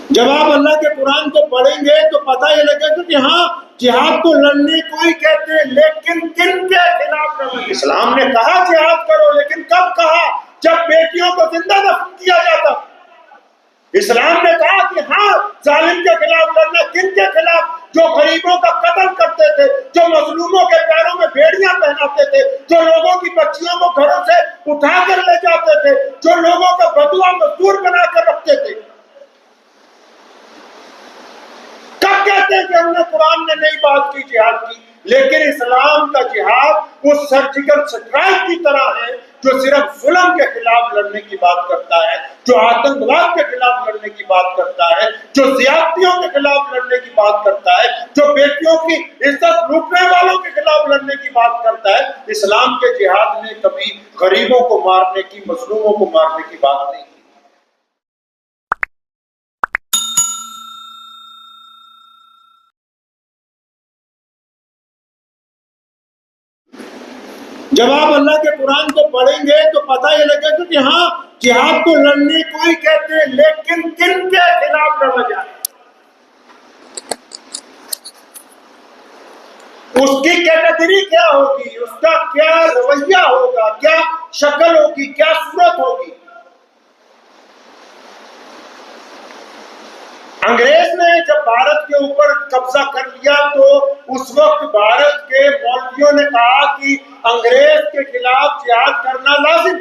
جب آپ اللہ کے قرآن کو پڑھیں گے تو پتہ یہ لگے گا کہ ہاں جہاد کو لڑنے کو ہی کہتے ہیں، لیکن کن کے خلاف لڑنا؟ اسلام نے کہا جہاد کرو، لیکن کب کہا؟ جب بیٹیوں کو زندہ دفن کیا جاتا۔ اسلام نے کہا کہ ہاں ظالم کے خلاف لڑنا، کن کے خلاف؟ جو غریبوں کا قتل کرتے تھے، جو مظلوموں کے پیروں میں بیڑیاں پہناتے تھے، جو لوگوں کی بچیوں کو گھروں سے اٹھا کر لے جاتے تھے، جو لوگوں کو بدوا مزدور بنا کر رکھتے تھے۔ کب کہتے ہیں کہ ہم نے قرآن نے نئی بات کی جہاد کی؟ لیکن اسلام کا جہاد اس سرجیکل سٹرائک کی طرح ہے جو صرف ظلم کے خلاف لڑنے کی بات کرتا ہے، جو آتنکواد کے خلاف لڑنے کی بات کرتا ہے، جو زیادتیوں کے خلاف لڑنے کی بات کرتا ہے، جو بیٹیوں کی عزت لوٹنے والوں کے خلاف لڑنے کی بات کرتا ہے۔ اسلام کے جہاد نے کبھی غریبوں کو مارنے کی، مظلوموں کو مارنے کی بات نہیں کی۔ جب آپ اللہ کے قرآن کو پڑھیں گے تو پتہ یہ لگے گا کہ ہاں جہاد کو لڑنے کو ہی کہتے ہیں، لیکن کن کے خلاف لڑا جائے؟ اس کی کیٹیگری کیا ہوگی، اس کا کیا رویہ ہوگا، کیا شکل ہوگی، کیا صورت ہوگی؟ انگریز نے جب بھارت کے اوپر قبضہ کر لیا تو اس وقت بھارت کے مولویوں نے کہا کہ انگریز کے خلاف جہاد کرنا لازم،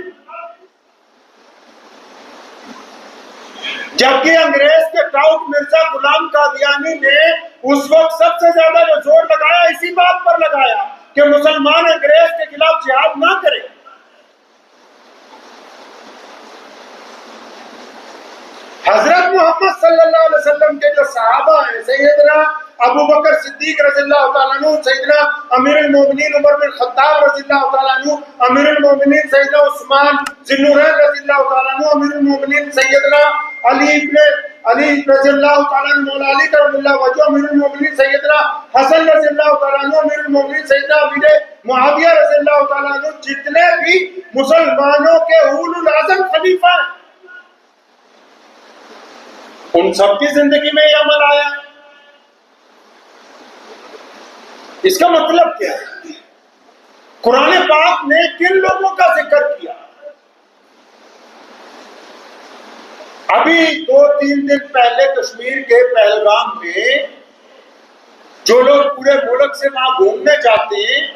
جبکہ انگریز کے ٹاؤٹ مرزا غلام قادیانی نے اس وقت سب سے زیادہ جو زور لگایا اسی بات پر لگایا کہ مسلمان انگریز کے خلاف جہاد نہ کریں۔ حضرت محمد صلی اللہ علیہ وسلم کے جو صحابہ ہیں، سیدنا ابو بکر صدیق رضی اللہ تعالیٰ عنہ، سیدنا امیر المومنین عمر بن خطاب رضی اللہ تعالیٰ عنہ، امیر المومنین سیدنا عثمان ذی النورین رضی اللہ تعالیٰ عنہ، امیر المومنین سیدنا علی رضی اللہ تعالیٰ عنہ، مولا علی کرم اللہ وجہہ، امیر المومنین سیدنا حسن رضی اللہ تعالیٰ عنہ، امیر المومنین سیدنا امیر معاویہ رضی اللہ تعالیٰ عنہ، جتنے بھی مسلمانوں کے اولو العزم خلیفہ ہیں، ان سب کی زندگی میں یہ عمل آیا۔ اس کا مطلب کیا ہے؟ قرآن پاک نے کن لوگوں کا ذکر کیا؟ ابھی 2-3 دن پہلے کشمیر کے پہلگام میں جو لوگ پورے ملک سے وہاں گھومنے جاتے ہیں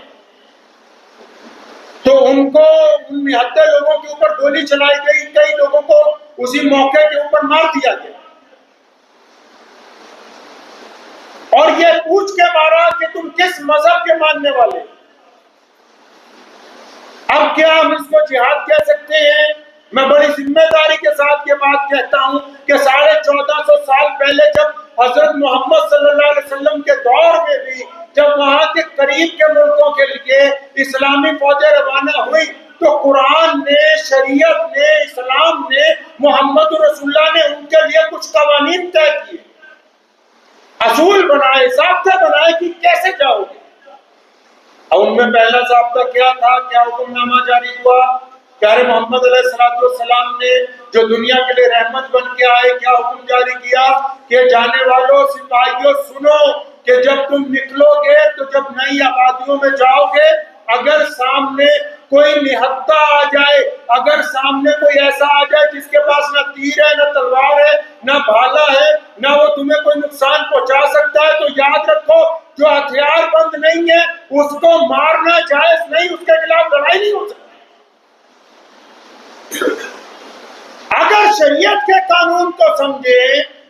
تو ان کو 79 لوگوں کے اوپر گولی چلائی گئی، کئی لوگوں کو اسی موقع کے اوپر مار دیا گیا، اور یہ پوچھ کے مارا کہ تم کس مذہب کے ماننے والے؟ اب کیا ہم اس کو جہاد کہہ سکتے ہیں؟ میں بڑی ذمہ داری کے ساتھ یہ بات کہتا ہوں کہ 1450 سال پہلے جب حضرت محمد صلی اللہ علیہ وسلم کے دور میں بھی جب وہاں کے قریب کے ملکوں کے لیے اسلامی فوجیں روانہ ہوئی تو قرآن نے، شریعت نے، اسلام نے، محمد رسول اللہ نے ان کے لیے کچھ قوانین طے کیے، اصول بنائے، ضابطے بنائے کہ کیسے جاؤ گے۔ اور ان میں پہلا ضابطہ کیا تھا؟ کیا حکم نامہ جاری ہوا؟ پیارے محمد علیہ السلام نے جو دنیا کے لیے رحمت بن کے آئے، کیا حکم جاری کیا کہ جانے والوں سپاہیوں سنو کہ جب تم نکلو گے تو جب نئی آبادیوں میں جاؤ گے، اگر سامنے کوئی نہتہ آ جائے، اگر سامنے کوئی ایسا آ جائے جس کے پاس نہ تیر ہے، نہ تلوار ہے، نہ بھالا ہے، نہ وہ تمہیں کوئی نقصان پہنچا سکتا ہے، تو یاد رکھو جو ہتھیار بند نہیں ہے اس کو مارنا جائز نہیں، اس کے خلاف لڑائی نہیں ہو سکتی۔ اگر شریعت کے قانون کو سمجھے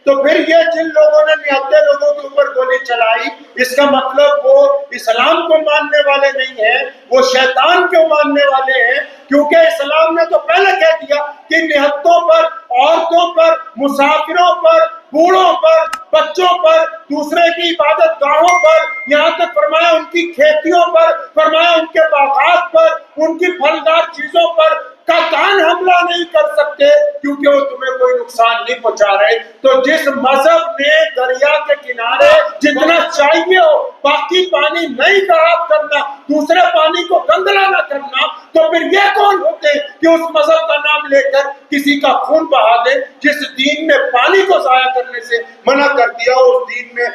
تو پھر یہ جن لوگوں نے 79 لوگوں کے اوپر گولی چلائی، اس کا مطلب وہ اسلام کو ماننے والے نہیں ہیں، وہ شیطان کو ماننے والے ہیں، کیونکہ اسلام نے تو پہلے کہہ دیا کہ نہتوں پر، عورتوں پر، مسافروں پر، بوڑھوں پر، بچوں پر، دوسرے کی عبادت گاہوں پر، یہاں تک فرمایا ان کی کھیتیوں پر، فرمایا ان کے باغات پر، ان کی پھلدار چیزوں پر قطعاً حملہ نہیں کر سکتے کیونکہ وہ تمہیں کوئی نقصان نہیں پہنچا رہے۔ تو جس مذہب نے دریا کے کنارے جتنا چاہیے ہو باقی پانی نہیں خراب کرنا، دوسرے پانی کو گندلا نہ کرنا، تو پھر یہ کون ہوتے کہ اس مذہب کا نام لے کر کسی کا خون بہا دے؟ جس دین نے پانی کو ضائع کرنے سے منع کر دیا، اس دین میں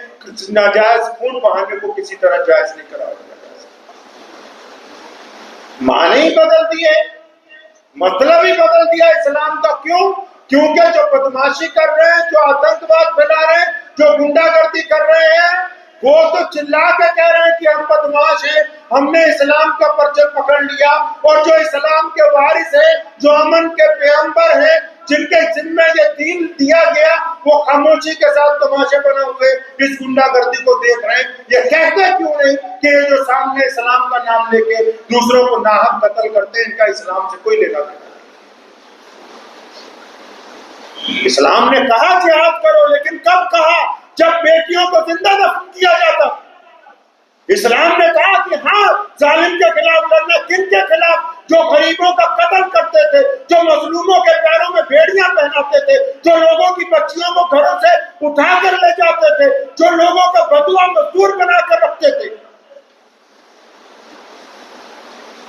ناجائز خون بہانے کو کسی طرح جائز نہیں قرار دیا۔ معنی ہی بدل دیے، مطلب ہی بدل دیا اسلام کا۔ کیوں؟ کیونکہ جو بدماشی کر رہے ہیں، جو آتنکواد پھیلا رہے ہیں، جو گنڈا گردی کر رہے ہیں، وہ تو چلا کے کہہ رہے ہیں کہ ہم بدماش ہیں، ہم نے اسلام کا پرچم پکڑ لیا، اور جو اسلام کے وارث ہیں، جو امن کے پیغمبر ہیں، جن کے ذمہ یہ دین دیا گیا، وہ خاموشی کے ساتھ تماشے بنے ہوئے اس گنڈا گردی کو دیکھ رہے ہیں۔ یہ کہتے کیوں نہیں کہ یہ جو سامنے اسلام کا نام لے کے دوسروں کو ناحق قتل کرتے ہیں، ان کا اسلام سے کوئی لینا دینا؟ اسلام نے کہا جہاد کرو، لیکن کب کہا؟ جب بیٹیوں کو زندہ دفن کیا جاتا۔ اسلام نے کہا کہ ہاں ظالم کے خلاف لڑنا، کن کے خلاف؟ جو غریبوں کا قتل کرتے تھے، جو مظلوموں کے پیروں میں بیڑیاں پہناتے تھے، جو لوگوں کی بچیوں کو گھروں سے اٹھا کر لے جاتے تھے، جو لوگوں کا بدوا مزدور بنا کر رکھتے تھے۔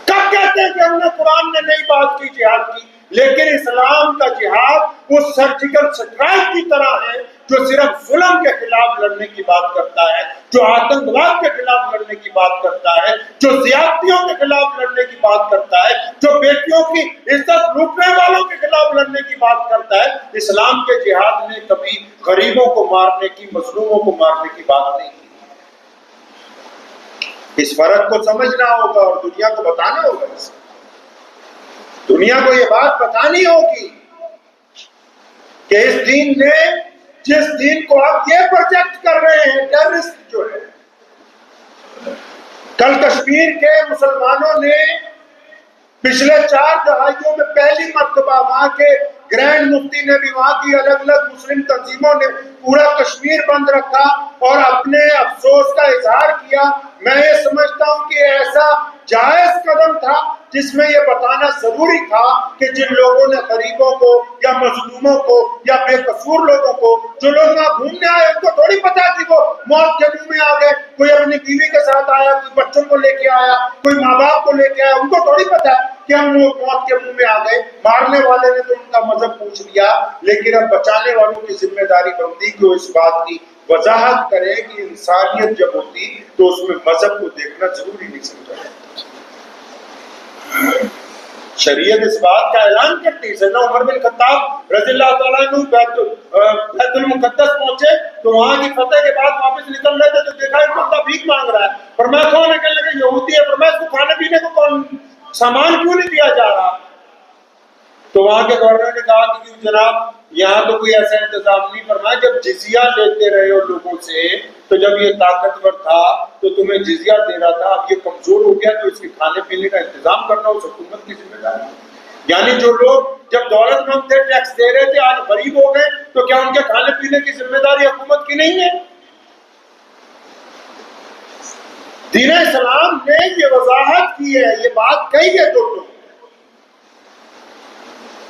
کب کہتے ہیں کہ ہم نے قرآن نے نئی بات کی جہاد کی؟ لیکن اسلام کا جہاد اس سرجیکل اسٹرائک کی طرح ہے جو صرف ظلم کے خلاف لڑنے کی بات کرتا ہے، جو آتنکواد کے خلاف لڑنے کی بات کرتا ہے، جو زیادتیوں کے خلاف لڑنے کی بات کرتا ہے، جو بیٹیوں کی عزت لوٹنے والوں کے خلاف لڑنے کی بات کرتا ہے۔ اسلام کے جہاد نے کبھی غریبوں کو مارنے کی، مظلوموں کو مارنے کی بات نہیں کی۔ اس فرق کو سمجھنا ہوگا اور دنیا کو بتانا ہوگا۔ دنیا کو یہ بات بتانی ہوگی کہ اس دین نے، جس دین کو آپ یہ پروجیکٹ کر رہے ہیں، ٹیررسٹ جو ہے، کل کشمیر کے مسلمانوں نے پچھلے 4 دہائیوں میں پہلی مرتبہ وہاں کے گرینڈ مفتی نے بھی، وہاں کی الگ الگ مسلم تنظیموں نے پورا کشمیر بند رکھا اور اپنے افسوس کا اظہار کیا۔ میں یہ سمجھتا ہوں کہ ایسا جائز قدم تھا جس میں یہ بتانا ضروری تھا کہ جن لوگوں نے غریبوں کو یا مظلوموں کو یا بے قصور لوگوں کو، جو لوگ وہاں گھومنے آئے، ان کو تھوڑی پتا کہ وہ موت کے منہ میں آ گئے۔ کوئی اپنی بیوی کے ساتھ آیا، کوئی بچوں کو لے کے آیا، کوئی ماں باپ کو لے کے آیا، ان کو تھوڑی پتا کہ ہم موت کے منہ میں آ گئے۔ مارنے والے نے تو ان کا مذہب پوچھ لیا، لیکن اب بچانے والوں کی ذمہ داری بنتی کہ وہ اس بات کی وضاحت کرے کہ انسانیت جب ہوتی تو اس میں مذہب کو دیکھنا ضروری نہیں سمجھا۔ شریعت اس بات کا اعلان کرتی ہے۔ سیدنا عمر بن خطاب رضی اللہ تعالیٰ عنہ بیت المقدس پہنچے تو وہاں کی فتح کے بعد واپس نکل رہے تھے تو دیکھا ایک بندہ بھیک مانگ رہا ہے۔ فرمایا کون ہے؟ کہنے لگے یہودی ہے۔ فرمایا اس کو کھانے پینے کو کون سامان کیوں نہیں دیا جا رہا؟ تو وہاں کے گورنر نے کہا کہ جناب یہاں تو کوئی ایسا انتظام نہیں۔ فرمایا جب جزیہ لیتے رہے ہو لوگوں سے، تو جب یہ طاقتور تھا تو تمہیں جزیہ دے رہا تھا، اب یہ کمزور ہو گیا تو اس کے کھانے پینے کا انتظام کرنا اس حکومت کی ذمہ داری ہے۔ یعنی جو لوگ جب دولت مند تھے ٹیکس دے رہے تھے، آج غریب ہو گئے تو کیا ان کے کھانے پینے کی ذمہ داری حکومت کی نہیں ہے؟ دین اسلام نے یہ وضاحت کی ہے، یہ بات کہی ہے دوستوں۔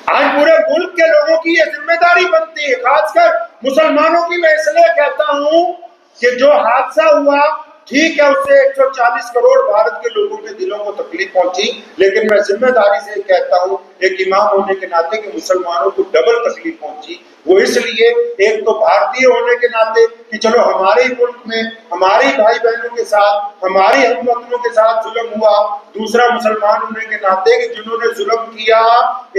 آج پورے ملک کے لوگوں کی یہ ذمہ داری بنتی ہے، خاص کر مسلمانوں کی۔ میں اس لیے کہتا ہوں کہ جو حادثہ ہوا ٹھیک ہے، اس سے 140 کروڑ بھارت کے لوگوں کے دلوں کو تکلیف پہنچی، لیکن میں ذمہ داری سے کہتا ہوں ایک امام ہونے کے ناطے کہ مسلمانوں کو ڈبل تکلیف پہنچی۔ وہ اس لیے ایک تو بھارتی ہونے کے ناطے کہ چلو ہمارے ملک میں ہماری بھائی بہنوں کے ساتھ، ہماری ہم وطنوں کے ساتھ ظلم ہوا، دوسرا مسلمان ہونے کے ناطے کہ جنہوں نے ظلم کیا،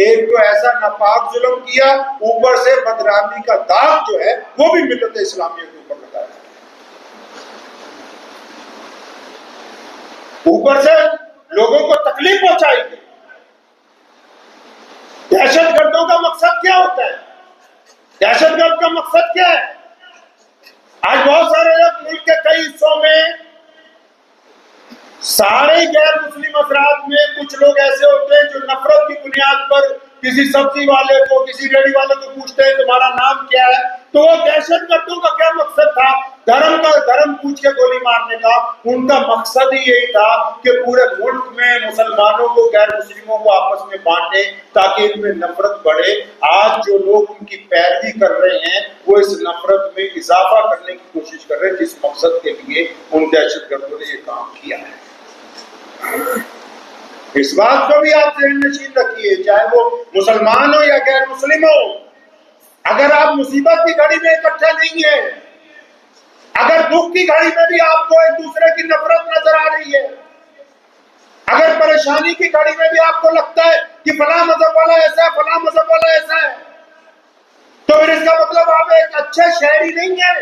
ایک تو ایسا ناپاک ظلم کیا، اوپر سے بدنامی کا داغ جو ہے وہ بھی ملت اسلامیہ کے اوپر لگا ہے۔ اوپر سے لوگوں کو تکلیف پہنچائی گئی۔ دہشت گردوں کا مقصد کیا ہوتا ہے؟ دہشت گرد کا مقصد کیا ہے؟ آج بہت سارے لوگ ملک کے کئی حصوں میں، سارے غیر مسلم افراد میں کچھ لوگ ایسے ہوتے ہیں جو نفرت کی بنیاد پر کسی سبزی والے کو، کسی ریڑھی والے کو پوچھتے ہیں تمہارا نام کیا ہے، تو وہ دہشت گردوں کا کیا مقصد تھا؟ دھرم پوچھ کے گولی مارنے کا. ان کا مقصد ہی یہی تھا کہ پورے ملک میں مسلمانوں کو غیر مسلموں کو آپس میں بانٹے تاکہ ان میں نفرت بڑھے. آج جو لوگ ان کی پیروی کر رہے ہیں وہ اس نفرت میں اضافہ کرنے کی کوشش کر رہے ہیں جس مقصد کے لیے ان دہشت گردوں نے یہ کام کیا ہے. اس بات کو بھی آپ ذہن نشین رکھیے، چاہے وہ مسلمان ہو یا غیر مسلم ہو، اگر آپ مصیبت کی گھڑی میں اکٹھے نہیں ہیں، اگر دکھ کی گھڑی میں بھی آپ کو ایک دوسرے کی نفرت نظر آ رہی ہے، اگر پریشانی کی گھڑی میں بھی آپ کو لگتا ہے کہ فلاں مذہب والا ایسا ہے، فلاں مذہب والا ایسا ہے، تو پھر اس کا مطلب آپ ایک اچھے شہری نہیں ہیں.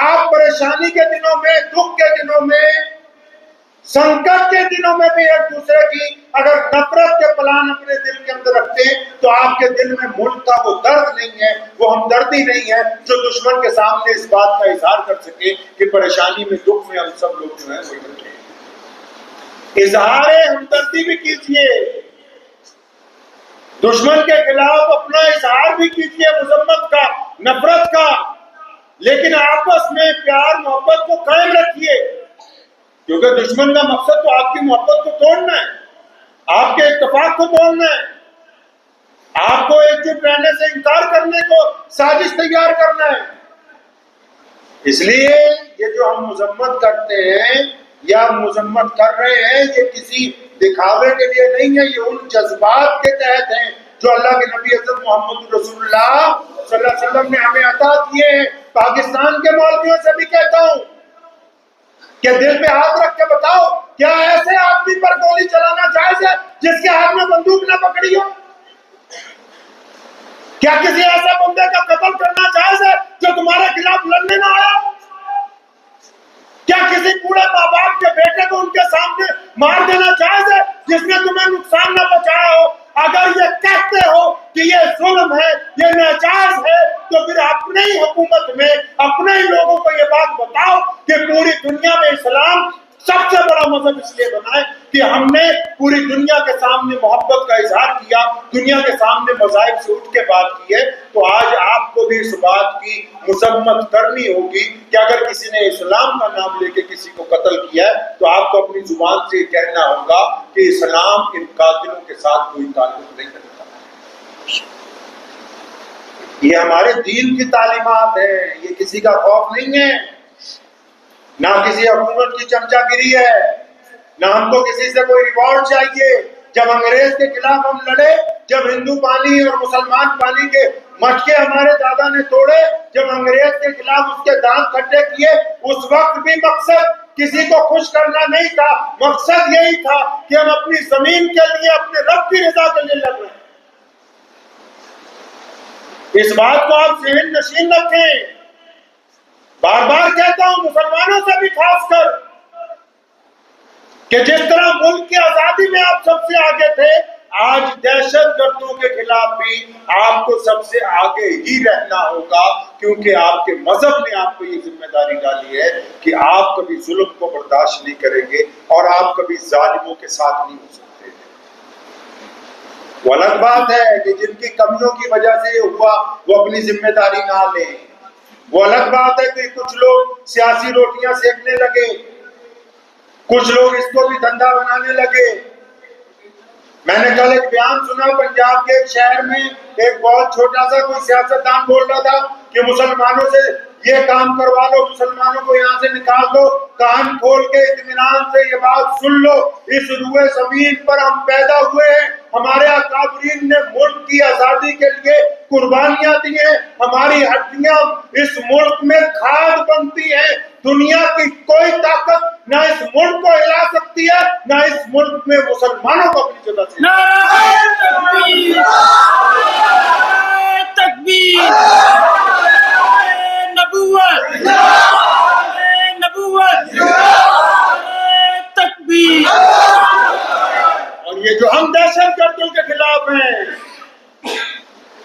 آپ پریشانی کے دنوں میں، دکھ کے دنوں میں، سنکٹ کے دنوں میں بھی ایک دوسرے کی اگر نفرت کے پلان اپنے دل کے اندر رکھتے ہیں تو آپ کے دل میں ملک کا وہ درد نہیں ہے، وہ ہمدردی نہیں ہے جو دشمن کے سامنے اس بات کا اظہار کر سکے کہ پریشانی میں، دکھ میں ہم سب لوگ جو ہیں وہ اکٹھے ہیں. اظہار ہمدردی بھی کیجیے، دشمن کے خلاف اپنا اظہار بھی کیجیے، مذمت کا، نفرت کا، لیکن آپس میں پیار محبت کو قائم رکھیے، کیونکہ دشمن کا مقصد تو آپ کی محبت کو توڑنا ہے، آپ کے اتفاق کو توڑنا ہے، آپ کو ایک جٹ رہنے سے انکار کرنے کو سازش تیار کرنا ہے. اس لیے یہ جو ہم مذمت کرتے ہیں یا مذمت کر رہے ہیں یہ کسی دکھاوے کے لیے نہیں ہے، یہ ان جذبات کے تحت ہیں جو اللہ کے نبی حضرت محمد رسول اللہ صلی اللہ علیہ وسلم نے ہمیں عطا کیے ہیں. پاکستان کے مولویوں سے بھی کہتا ہوں کہ دل پہ ہاتھ رکھ کے بتاؤ، کیا ایسے آدمی پر گولی چلانا جائز ہے جس کے ہاتھ میں بندوق نہ پکڑی ہو؟ کیا کسی ایسے بندے کا قتل کرنا جائز ہے جو تمہارے خلاف لڑنے نہ آیا؟ کیا کسی بوڑھے ماں باپ کے بیٹے کو ان کے سامنے مار دینا جائز ہے جس نے تمہیں نقصان نہ پہنچایا ہو؟ اگر یہ کہتے ہو کہ یہ ظلم ہے، یہ ناجائز ہے، تو پھر اپنے ہی حکومت میں اپنے ہی لوگوں کو یہ بات بتاؤ کہ پوری دنیا میں اسلام سب سے بڑا مذہب اس لیے بنا ہے کہ ہم نے پوری دنیا کے سامنے محبت کا اظہار کیا، دنیا کے سامنے مذاہب سے اٹھ کے بات کی ہے. تو آج آپ کو بھی اس بات کی مذمت کرنی ہوگی کہ اگر کسی نے اسلام کا نام لے کے کسی کو قتل کیا ہے تو آپ کو اپنی زبان سے یہ کہنا ہوگا کہ اسلام ان قاتلوں کے ساتھ کوئی تعلق نہیں رکھتا. یہ ہمارے دین کی تعلیمات ہیں، یہ کسی کا خوف نہیں ہے، نہ کسی حکومت کی چمچا گیری ہے، نہ ہم کو کسی سے کوئی ریوارڈ چاہیے. جب انگریز کے خلاف ہم لڑے، جب ہندو پانی اور مسلمان پانی کے مٹکے ہمارے دادا نے توڑے، جب انگریز کے خلاف اس کے دانت کھٹے کیے، اس وقت بھی مقصد کسی کو خوش کرنا نہیں تھا، مقصد یہی تھا کہ ہم اپنی زمین کے لیے، اپنے رب کی رضا کے لیے لڑ رہے ہیں. اس بات کو آپ ذہن نشین رکھیں. بار بار کہتا ہوں مسلمانوں سے بھی خاص کر کہ جس طرح ملک کی آزادی میں آپ سب سے آگے تھے، آج دہشت گردوں کے خلاف بھی آپ کو سب سے آگے ہی رہنا ہوگا، کیونکہ آپ کے مذہب نے آپ کو یہ ذمہ داری ڈالی ہے کہ آپ کبھی ظلم کو برداشت نہیں کریں گے اور آپ کبھی ظالموں کے ساتھ نہیں ہو سکتے. وہ الگ بات ہے کہ جن کی کمیوں کی وجہ سے یہ ہوا وہ اپنی ذمہ داری نہ لیں. وہ الگ بات ہے کہ کچھ لوگ سیاسی روٹیاں سیکنے لگے، کچھ لوگ اس کو بھی دھندا بنانے لگے. میں نے کل ایک بیان سنا، پنجاب کے ایک شہر میں ایک بہت چھوٹا سا کوئی سیاستدان بول رہا تھا کہ مسلمانوں سے یہ کام کروا لو، مسلمانوں کو یہاں سے نکال دو. کان کھول کے اطمینان سے یہ بات سن لو، اس روئے زمین پر ہم پیدا ہوئے ہیں، ہمارے اکابرین نے ملک کی آزادی کے لیے قربانیاں دی ہیں، ہماری ہڈیاں اس ملک میں کھاد بنتی ہیں. دنیا کی کوئی طاقت نہ اس ملک کو ہلا سکتی ہے، نہ اس ملک میں مسلمانوں کو اپنی جگہ سے. نعرہ تکبیر، نبوت، نبوت، تکبیر. اور یہ جو ہم دہشت گردوں کے خلاف ہیں،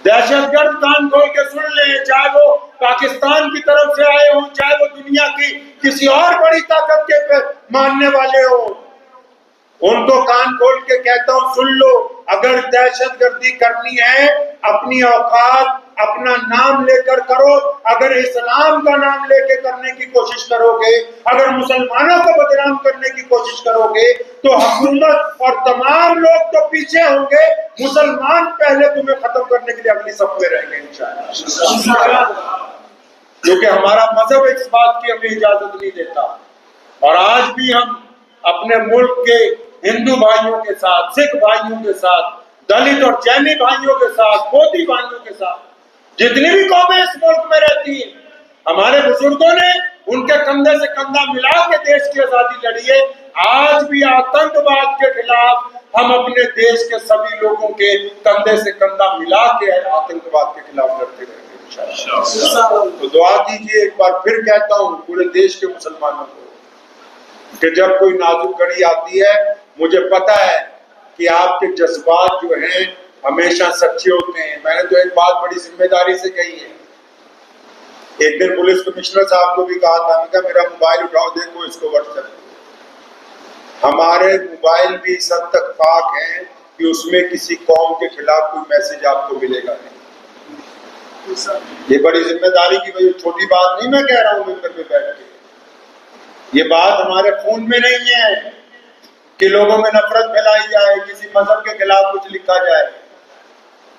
دہشت گرد کان کھول کے سن لیں، چاہے وہ پاکستان کی طرف سے آئے ہوں، چاہے وہ دنیا کی کسی اور بڑی طاقت کے ماننے والے ہوں، ان کو کان کھول کے کہتا ہوں سن لو، اگر دہشت گردی کرنی ہے، اپنی اوقات اپنا نام لے کر کرو. اگر اسلام کا نام لے کے کرنے کی کوشش کرو گے، اگر مسلمانوں کو بدنام کرنے کی کوشش کرو گے تو حکومت اور تمام لوگ تو پیچھے ہوں گے، مسلمان پہلے تمہیں ختم کرنے کے لیے اگلی صف میں رہیں گے انشاءاللہ. کیونکہ ہمارا مذہب اس بات کی ہمیں اجازت نہیں دیتا. اور آج بھی ہم اپنے ملک کے ہندو بھائیوں کے ساتھ، سکھ بھائیوں کے ساتھ، دلت اور جینی بھائیوں کے ساتھ، بودھی بھائیوں کے ساتھ، جتنی بھی قومیں اس ملک میں رہتی ہیں، ہمارے بزرگوں نے ان کے کندھے سے کندھا ملا کے دیش کی آزادی لڑی ہے. آج بھی آتنکواد کے خلاف ہم اپنے دیش کے سبھی لوگوں کے کندھے سے کندھا ملا کے آتنکواد کے خلاف لڑتے رہیں گے انشاءاللہ. تو دعا کیجیے. ایک بار پھر کہتا ہوں پورے دیش کے مسلمانوں کو کہ جب کوئی نازک گھڑی آتی ہے، مجھے پتا ہے کہ آپ کے جذبات جو ہیں ہمیشہ سچے ہوتے ہیں. میں نے تو ایک بات بڑی ذمہ داری سے کہی ہے. ایک دن پولیس کمشنر صاحب کو بھی کہا تھا، میں کہا میرا موبائل اٹھاؤ، دیکھو اس کو واٹس ایپ. ہمارے موبائل بھی اس حد تک پاک ہیں کہ اس میں کسی قوم کے خلاف کوئی میسج آپ کو ملے گا نہیں. یہ بڑی ذمہ داری کی وجہ، چھوٹی بات نہیں میں کہہ رہا ہوں ممبر پہ بیٹھ کے. یہ بات ہمارے خون میں نہیں ہے کہ لوگوں میں نفرت پھیلائی جائے، کسی مذہب کے خلاف کچھ لکھا جائے.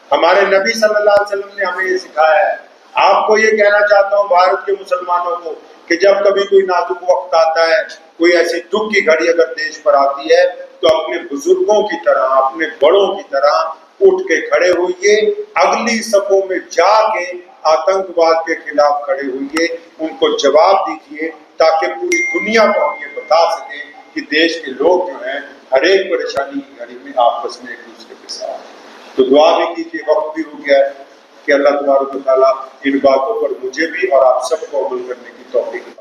ہمارے نبی صلی اللہ علیہ وسلم نے ہمیں یہ سکھایا ہے. آپ کو یہ کہنا چاہتا ہوں بھارت کے مسلمانوں کو کہ جب کبھی کوئی نازک وقت آتا ہے، کوئی ایسی دکھ کی گھڑی اگر دیش پر آتی ہے، تو اپنے بزرگوں کی طرح، اپنے بڑوں کی طرح اٹھ کے کھڑے ہوئیے، اگلی صفوں میں جا کے آتنکواد کے خلاف کھڑے ہوئیے، ان کو جواب دیجیے، تاکہ پوری دنیا کو ہم یہ بتا سکیں کہ دیش کے لوگ جو ہیں ہر ایک پریشانی کی گھڑی میں آپس میں ایک دوسرے کے ساتھ. تو دعا بھی کیجیے. وقت بھی ہو گیا ہے کہ اللہ تبارک و تعالیٰ ان باتوں پر مجھے بھی اور آپ سب کو عمل کرنے کی توفیق